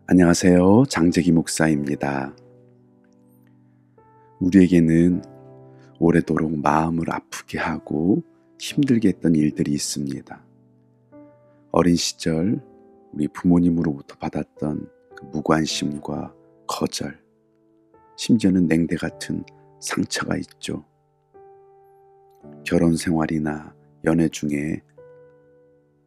안녕하세요. 장재기 목사입니다. 우리에게는 오래도록 마음을 아프게 하고 힘들게 했던 일들이 있습니다. 어린 시절 우리 부모님으로부터 받았던 그 무관심과 거절, 심지어는 냉대 같은 상처가 있죠. 결혼 생활이나 연애 중에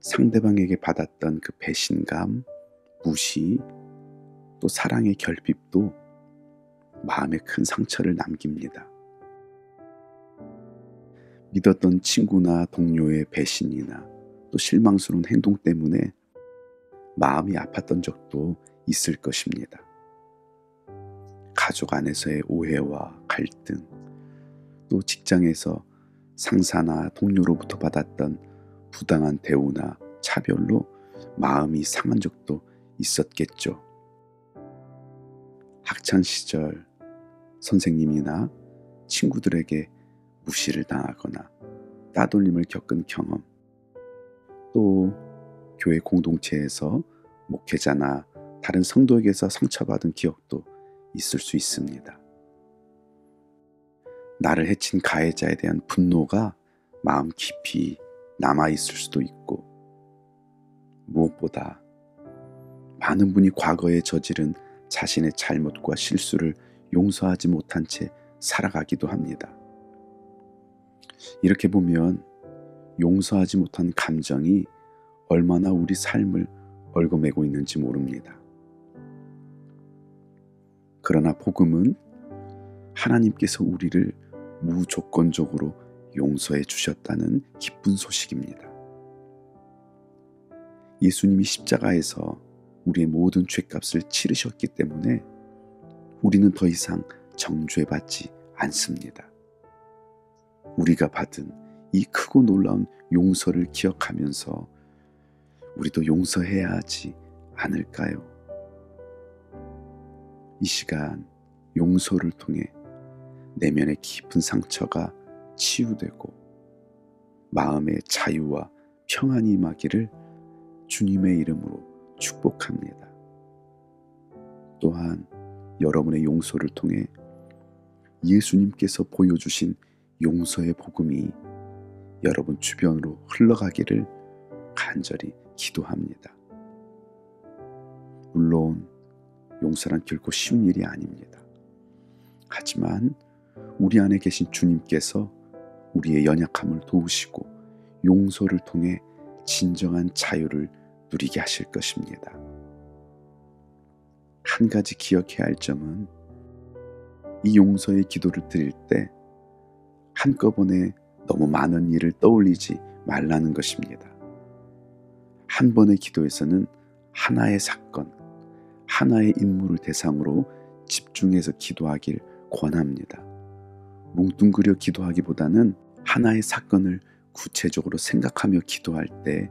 상대방에게 받았던 그 배신감, 무시, 또 사랑의 결핍도 마음에 큰 상처를 남깁니다. 믿었던 친구나 동료의 배신이나 또 실망스러운 행동 때문에 마음이 아팠던 적도 있을 것입니다. 가족 안에서의 오해와 갈등, 또 직장에서 상사나 동료로부터 받았던 부당한 대우나 차별로 마음이 상한 적도 있었겠죠. 학창시절 선생님이나 친구들에게 무시를 당하거나 따돌림을 겪은 경험, 또 교회 공동체에서 목회자나 다른 성도에게서 상처받은 기억도 있을 수 있습니다. 나를 해친 가해자에 대한 분노가 마음 깊이 남아있을 수도 있고, 무엇보다 많은 분이 과거에 저지른 자신의 잘못과 실수를 용서하지 못한 채 살아가기도 합니다. 이렇게 보면 용서하지 못한 감정이 얼마나 우리 삶을 얽어매고 있는지 모릅니다. 그러나 복음은 하나님께서 우리를 무조건적으로 용서해 주셨다는 기쁜 소식입니다. 예수님이 십자가에서 우리의 모든 죄값을 치르셨기 때문에 우리는 더 이상 정죄받지 않습니다. 우리가 받은 이 크고 놀라운 용서를 기억하면서 우리도 용서해야 하지 않을까요? 이 시간 용서를 통해 내면의 깊은 상처가 치유되고 마음의 자유와 평안이 임하기를 주님의 이름으로 축복합니다. 또한 여러분의 용서를 통해 예수님께서 보여주신 용서의 복음이 여러분 주변으로 흘러가기를 간절히 기도합니다. 물론 용서란 결코 쉬운 일이 아닙니다. 하지만 우리 안에 계신 주님께서 우리의 연약함을 도우시고 용서를 통해 진정한 자유를 누리게 하실 것입니다. 한 가지 기억해야 할 점은 이 용서의 기도를 드릴 때 한꺼번에 너무 많은 일을 떠올리지 말라는 것입니다. 한 번의 기도에서는 하나의 사건, 하나의 인물을 대상으로 집중해서 기도하길 권합니다. 뭉뚱그려 기도하기보다는 하나의 사건을 구체적으로 생각하며 기도할 때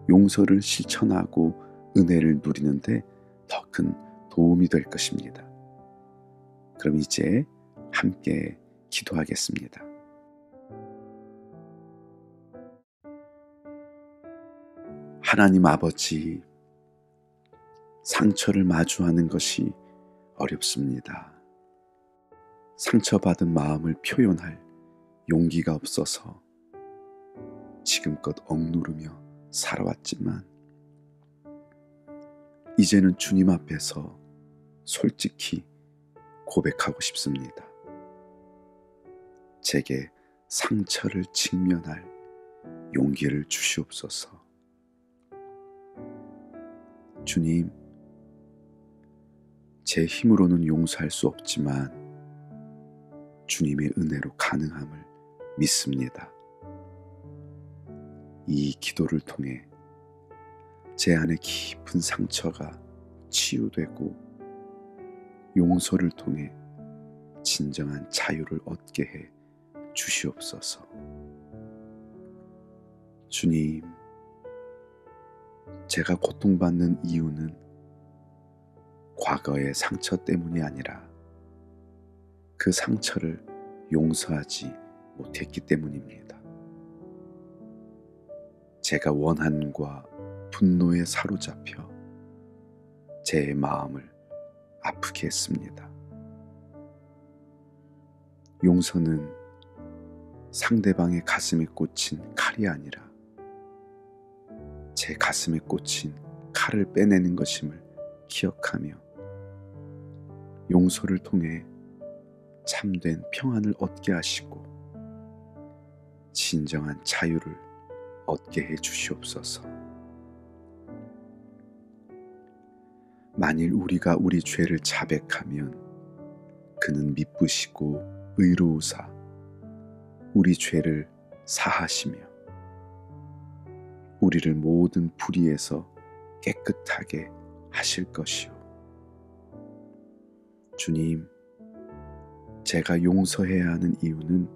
용서를 실천하고 은혜를 누리는데 더 큰 도움이 될 것입니다. 그럼 이제 함께 기도하겠습니다. 하나님 아버지, 상처를 마주하는 것이 어렵습니다. 상처받은 마음을 표현할 용기가 없어서 지금껏 억누르며 살아왔지만 이제는 주님 앞에서 솔직히 고백하고 싶습니다. 제게 상처를 직면할 용기를 주시옵소서. 주님, 제 힘으로는 용서할 수 없지만 주님의 은혜로 가능함을 믿습니다. 이 기도를 통해 제 안에 깊은 상처가 치유되고 용서를 통해 진정한 자유를 얻게 해 주시옵소서. 주님, 제가 고통받는 이유는 과거의 상처 때문이 아니라 그 상처를 용서하지 못했기 때문입니다. 제가 원한과 분노에 사로잡혀 제 마음을 아프게 했습니다. 용서는 상대방의 가슴에 꽂힌 칼이 아니라 제 가슴에 꽂힌 칼을 빼내는 것임을 기억하며 용서를 통해 참된 평안을 얻게 하시고 진정한 자유를 얻게 해 주시옵소서. 만일 우리가 우리 죄를 자백하면 그는 미쁘시고 의로우사 우리 죄를 사하시며 우리를 모든 불의에서 깨끗하게 하실 것이요. 주님, 제가 용서해야 하는 이유는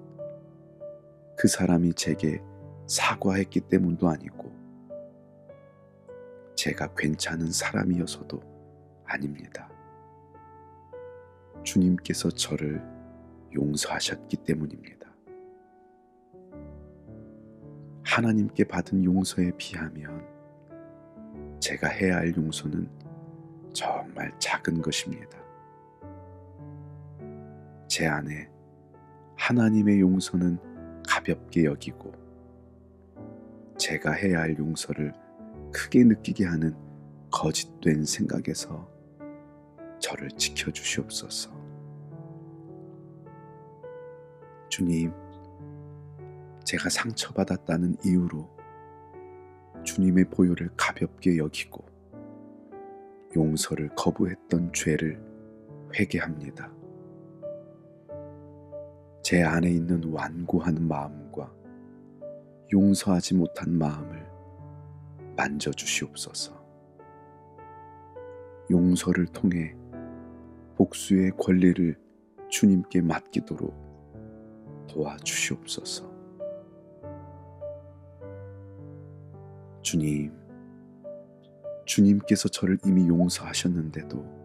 그 사람이 제게 사과했기 때문도 아니고 제가 괜찮은 사람이어서도 아닙니다. 주님께서 저를 용서하셨기 때문입니다. 하나님께 받은 용서에 비하면 제가 해야 할 용서는 정말 작은 것입니다. 제 안에 하나님의 용서는 가볍게 여기고 제가 해야 할 용서를 크게 느끼게 하는 거짓된 생각에서 저를 지켜주시옵소서. 주님, 제가 상처받았다는 이유로 주님의 보혈을 가볍게 여기고 용서를 거부했던 죄를 회개합니다. 제 안에 있는 완고한 마음과 용서하지 못한 마음을 만져주시옵소서. 용서를 통해 복수의 권리를 주님께 맡기도록 도와주시옵소서. 주님, 주님께서 저를 이미 용서하셨는데도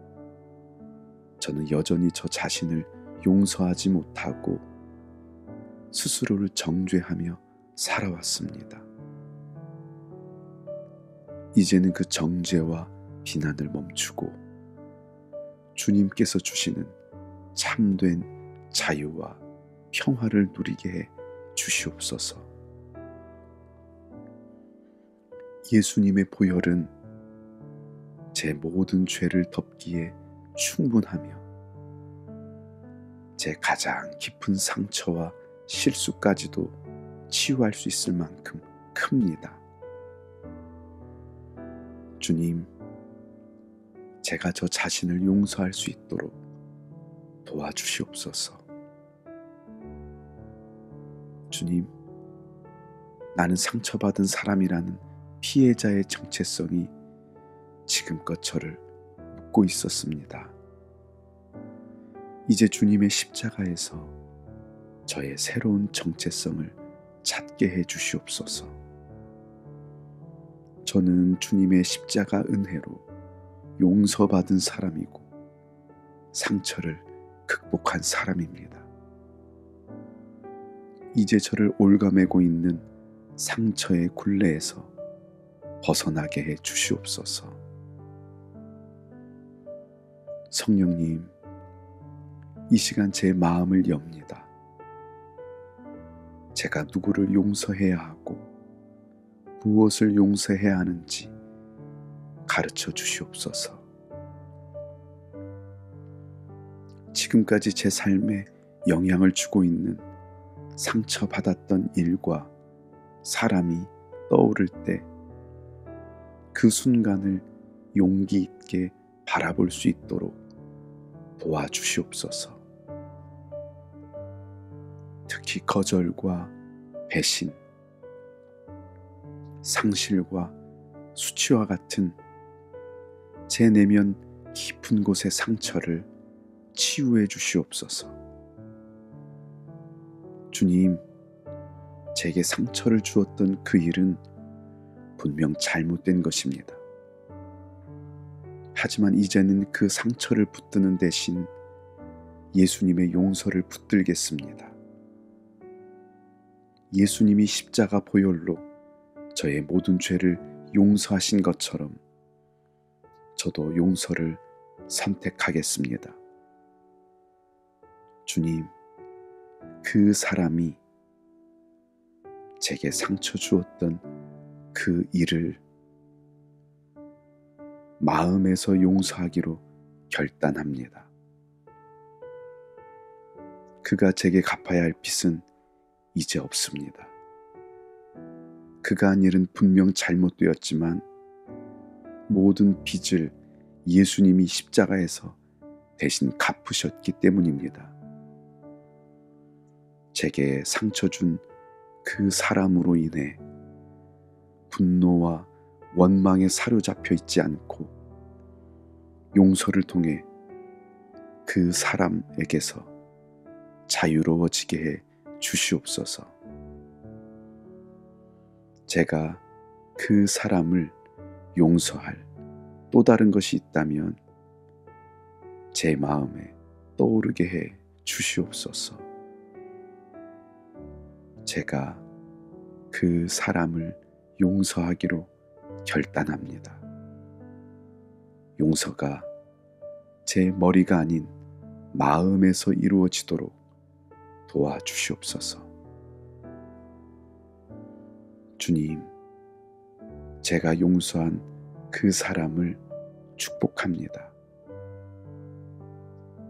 저는 여전히 저 자신을 용서하지 못하고 스스로를 정죄하며 살아왔습니다. 이제는 그 정죄와 비난을 멈추고 주님께서 주시는 참된 자유와 평화를 누리게 해 주시옵소서. 예수님의 보혈은 제 모든 죄를 덮기에 충분하며 제 가장 깊은 상처와 실수까지도 치유할 수 있을 만큼 큽니다. 주님, 제가 저 자신을 용서할 수 있도록 도와주시옵소서. 주님, 나는 상처받은 사람이라는 피해자의 정체성이 지금껏 저를 묶고 있었습니다. 이제 주님의 십자가에서 저의 새로운 정체성을 찾게 해 주시옵소서. 저는 주님의 십자가 은혜로 용서받은 사람이고 상처를 극복한 사람입니다. 이제 저를 올가매고 있는 상처의 굴레에서 벗어나게 해 주시옵소서. 성령님, 이 시간 제 마음을 엽니다. 제가 누구를 용서해야 하고 무엇을 용서해야 하는지 가르쳐 주시옵소서. 지금까지 제 삶에 영향을 주고 있는 상처받았던 일과 사람이 떠오를 때 그 순간을 용기 있게 바라볼 수 있도록 도와주시옵소서. 특히 거절과 배신, 상실과 수치와 같은 제 내면 깊은 곳의 상처를 치유해 주시옵소서. 주님, 제게 상처를 주었던 그 일은 분명 잘못된 것입니다. 하지만 이제는 그 상처를 붙드는 대신 예수님의 용서를 붙들겠습니다. 예수님이 십자가 보혈로 저의 모든 죄를 용서하신 것처럼 저도 용서를 선택하겠습니다. 주님, 그 사람이 제게 상처 주었던 그 일을 마음에서 용서하기로 결단합니다. 그가 제게 갚아야 할 빚은 이제 없습니다. 그가 한 일은 분명 잘못되었지만 모든 빚을 예수님이 십자가에서 대신 갚으셨기 때문입니다. 제게 상처 준 그 사람으로 인해 분노와 원망에 사로잡혀 있지 않고 용서를 통해 그 사람에게서 자유로워지게 해 주시옵소서. 제가 그 사람을 용서할 또 다른 것이 있다면 제 마음에 떠오르게 해 주시옵소서. 제가 그 사람을 용서하기로 결단합니다. 용서가 제 머리가 아닌 마음에서 이루어지도록 도와주시옵소서. 주님, 제가 용서한 그 사람을 축복합니다.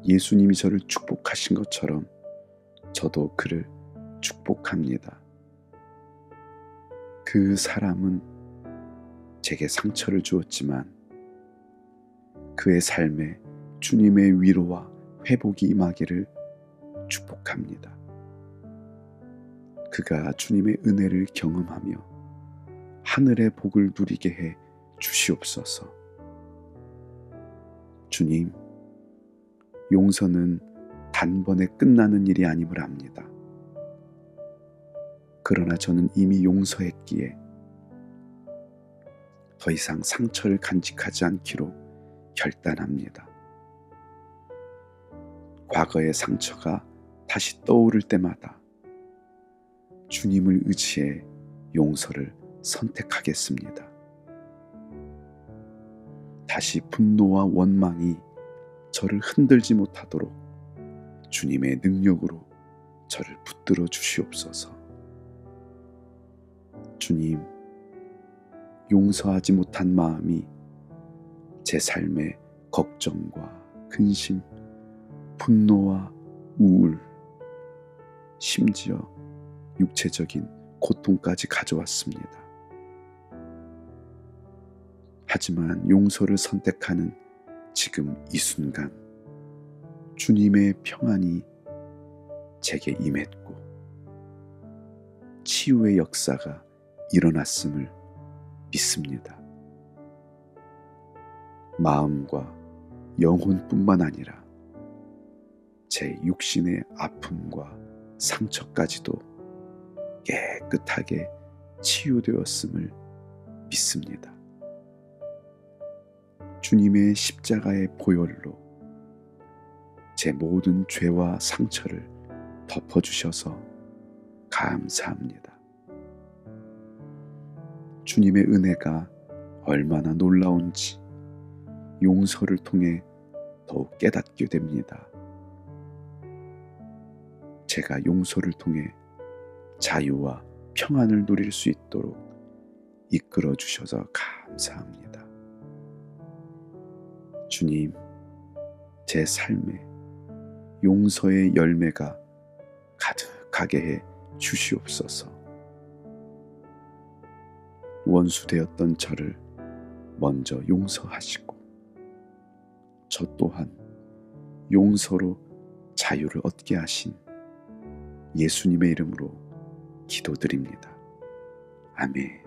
예수님이 저를 축복하신 것처럼 저도 그를 축복합니다. 그 사람은 제게 상처를 주었지만 그의 삶에 주님의 위로와 회복이 임하기를 축복합니다. 그가 주님의 은혜를 경험하며 하늘의 복을 누리게 해 주시옵소서. 주님, 용서는 단번에 끝나는 일이 아님을 압니다. 그러나 저는 이미 용서했기에 더 이상 상처를 간직하지 않기로 결단합니다. 과거의 상처가 다시 떠오를 때마다 주님을 의지해 용서를 선택하겠습니다. 다시 분노와 원망이 저를 흔들지 못하도록 주님의 능력으로 저를 붙들어 주시옵소서. 주님, 용서하지 못한 마음이 제 삶에 걱정과 근심, 분노와 우울, 심지어 육체적인 고통까지 가져왔습니다. 하지만 용서를 선택하는 지금 이 순간 주님의 평안이 제게 임했고 치유의 역사가 일어났음을 믿습니다. 마음과 영혼뿐만 아니라 제 육신의 아픔과 상처까지도 깨끗하게 치유되었음을 믿습니다. 주님의 십자가의 보혈로 제 모든 죄와 상처를 덮어주셔서 감사합니다. 주님의 은혜가 얼마나 놀라운지 용서를 통해 더욱 깨닫게 됩니다. 제가 용서를 통해 자유와 평안을 누릴 수 있도록 이끌어 주셔서 감사합니다. 주님, 제 삶에 용서의 열매가 가득하게 해 주시옵소서. 원수 되었던 저를 먼저 용서하시고 저 또한 용서로 자유를 얻게 하신 예수님의 이름으로 기도드립니다. 아멘.